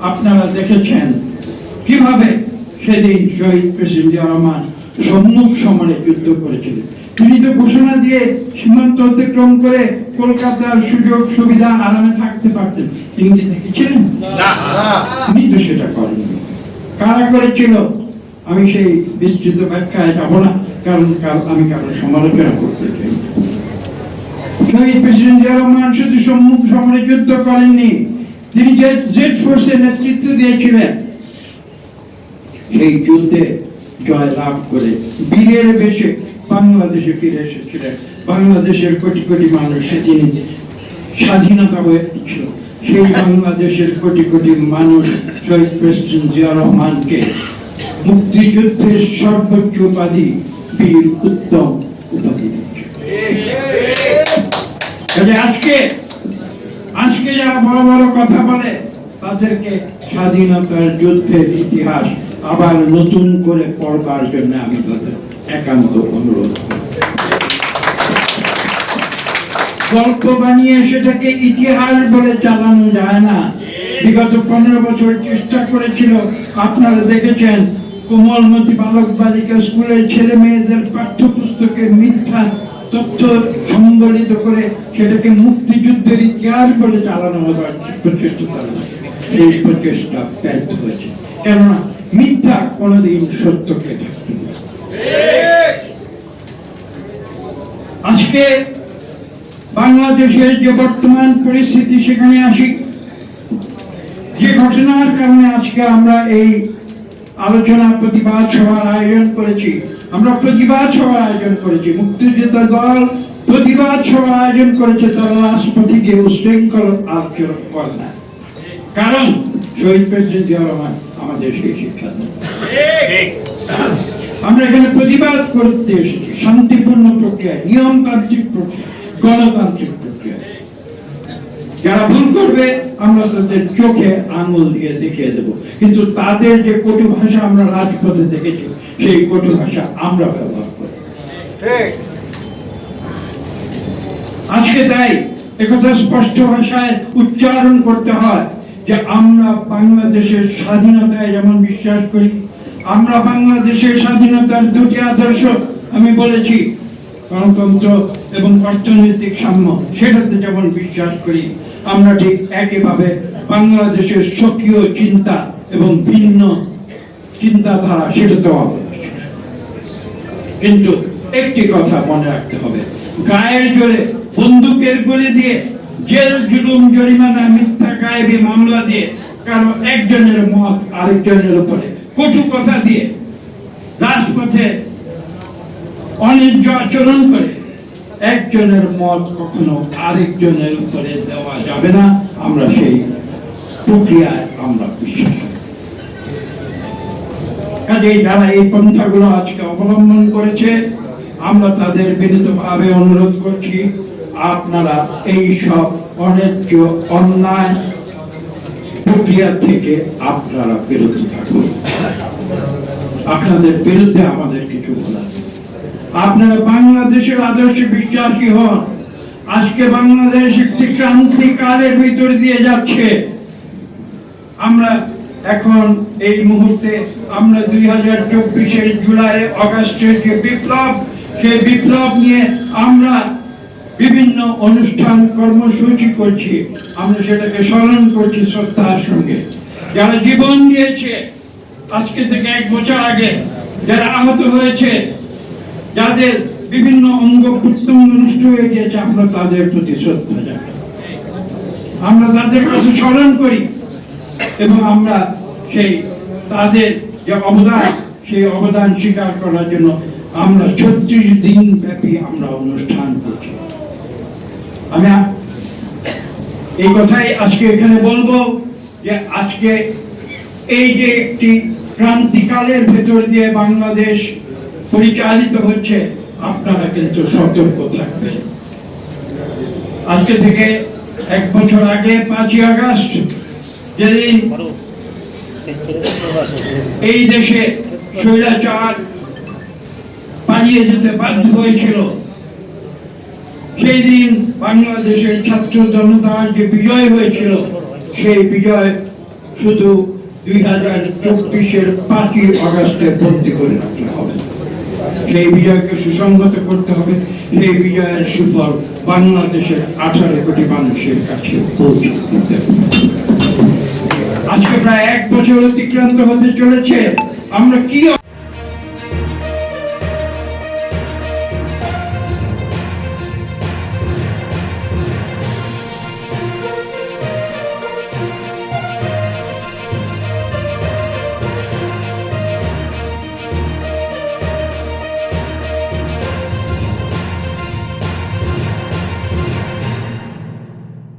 আপনারা দেখেছেন কিভাবে সেদিন শহীদ প্রেসিডেন্ট জিয়া রহমান সম্মুখ সমরে যুদ্ধ করেছিলেন। তিনি তো ঘোষণা দিয়ে সীমান্ত অতিক্রম করে কলকাতার সুযোগ সুবিধা আরামে থাকতে পারতেন। তিনি কি দেখেছিলেন? তিনি তো সেটা করেননি। কারা করেছিল আমি সেই বিস্তৃত ব্যাখ্যায় যাব না, কারণ আমি কারো সমালোচনা করতে চাই। শহীদ প্রেসিডেন্ট জিয়া রহমান শুধু সম্মুখ সমরে যুদ্ধ করেননি, তিনি যে জেড ফোর্সের নেতৃত্ব দিয়েছিলেন, সেই যুদ্ধে জয় লাভ করে বীরের বেশে বাংলাদেশে ফিরে এসেছিলেন। বাংলাদেশের কোটি কোটি মানুষ সেদিন স্বাধীনতা হয়েছিল। সেই বাংলাদেশের কোটি কোটি মানুষ শহীদ প্রেসিডেন্ট জিয়া রহমানকে মুক্তিযুদ্ধের সর্বোচ্চ উপাধি বীর উত্তম উপাধি দিচ্ছে। আজকে যারা বড় বড় কথা বলে তাদেরকে স্বাধীনতার যুদ্ধের ইতিহাস আবার নতুন করে পড়বার জন্য আমি তাদের একান্ত অনুরোধ করি। গল্প বানিয়ে সেটাকে ইতিহাস বলে চালানো যায় না। বিগত 15 বছর চেষ্টা করেছিল, আপনারা দেখেছেন, কোমলমতি বালক বালিকা স্কুলের ছেলে মেয়েদের পাঠ্যপুস্তকে মিথ্যা তথ্য সংবলিত করে সেটাকে মুক্তিযুদ্ধের ইতিহাস বলে চালানো হবার প্রচেষ্টা চালানো। সেই প্রচেষ্টা ব্যর্থ হয়েছে, কেননা মিথ্যা কোনদিন সত্যকে থাকতে পারে। আজকে বাংলাদেশের যে বর্তমান পরিস্থিতি, সেখানে আসি। যে ঘটনার কারণে আজকে আমরা এই আলোচনা প্রতিবাদ সভার আয়োজন করেছি, মুক্তিযোদ্ধা দল প্রতিবাদ সভা আয়োজন করেছে, তারা রাজপথে উশৃঙ্খল আচরণ করে না, কারণ শহীদ প্রেসিডেন্ট জিয়া রহমান আমাদের সেই শিক্ষা দেন। আমরা এখানে প্রতিবাদ করতে এসেছি শান্তিপূর্ণ প্রক্রিয়ায়, নিয়মতান্ত্রিক প্রক্রিয়া, গণতান্ত্রিক প্রক্রিয়া। যারা ভুল করবে আমরা তাদের চোখে আঙুল দিয়ে দেখিয়ে দেব, কিন্তু তাদের যে কটু ভাষা আমরা রাজপথে দেখেছি, সেই কটু ভাষা আমরা ব্যবহার করি। আজকে তাই একথা স্পষ্ট ভাষায় উচ্চারণ করতে হয় যে আমরা বাংলাদেশের স্বাধীনতায় যেমন বিশ্বাস করি, আমরা বাংলাদেশের স্বাধীনতার দুটি আদর্শ আমি বলেছি, গণতন্ত্র এবং অর্থনৈতিক সাম্য, সেটাতে যেমন বিশ্বাস করি, আমরা ঠিক একইভাবে বাংলাদেশের স্বকীয় চিন্তা এবং ভিন্ন চিন্তাধারা সেটাতেও অবশ্যই। কিন্তু একটি কথা মনে রাখতে হবে, গায়ের জোরে বন্দুকের গুলি দিয়ে, জেল জুলুম জরিমানা মিথ্যা গায়েবী মামলা দিয়ে, কারণ একজনের মত আরেকজনের উপরে কটু কথা দিয়ে, রাজপথে অন্যায্য আচরণ করে একজনের মত কখনো আরেকজনের উপরে দেওয়া যাবে না। আমরা সেই প্রক্রিয়ায় আমরা বিশ্বাস করি। কাজেই যারা এই পন্থাগুলো আজকে অবলম্বন করেছে, আমরা তাদের বিনীতভাবে অনুরোধ করছি, আপনারা এই সব অন্যায্য অন্যায় প্রক্রিয়া থেকে আপনারা বিরত থাকুন। আপনাদের বিরুদ্ধে আমাদের কিছু বলার, আপনারা বাংলাদেশের আদর্শে বিশ্বাসী হন। আজকে বাংলাদেশ একটি ক্রান্তিকালের ভিতর দিয়ে যাচ্ছে। আমরা এখন এই মুহূর্তে আমরা 2024-এর জুলাই আগস্টের যে বিপ্লব, সেই বিপ্লব নিয়ে আমরা বিভিন্ন অনুষ্ঠান কর্মসূচি করছি, আমরা সেটাকে স্মরণ করছি শ্রদ্ধার সঙ্গে। যারা জীবন দিয়েছে আজকে থেকে 1 বছর আগে, যারা আহত হয়েছে, যাদের বিভিন্ন অঙ্গ প্রত্যঙ্গ নষ্ট হয়ে গিয়েছে, আমরা তাদের প্রতি শ্রদ্ধা জানাই, আমরা তাদের কাছে স্মরণ করি এবং আমরা সেই তাদের যে অবদান, সেই অবদান স্বীকার করার জন্য আমরা 36 দিন ব্যাপী আমরা অনুষ্ঠান করছি। আমি এই কথাই আজকে এখানে বলবো যে আজকে এই যে একটি ক্রান্তিকালের ভেতর দিয়ে বাংলাদেশ পরিচালিত হচ্ছে, আপনারা কিন্তু সতর্ক থাকবেন। আজকে থেকে 1 বছর আগে 5ই আগস্ট যেদিন এই দেশে স্বৈরাচার পালিয়ে যেতে বাধ্য হয়েছিল, সেই দিন বাংলাদেশের ছাত্র জনতার যে বিজয় হয়েছিল, সেই বিজয় শুধু 2024-এর 5ই আগস্টে বন্দী করে রাখলে হবে। সেই বিজয়কে সুসংহত করতে হবে, সেই বিজয়ের সুফল বাংলাদেশের 18 কোটি মানুষের কাছে পৌঁছে দিতে হবে। আজকে প্রায় 1 বছর অতিক্রান্ত হতে চলেছে। আমরা কি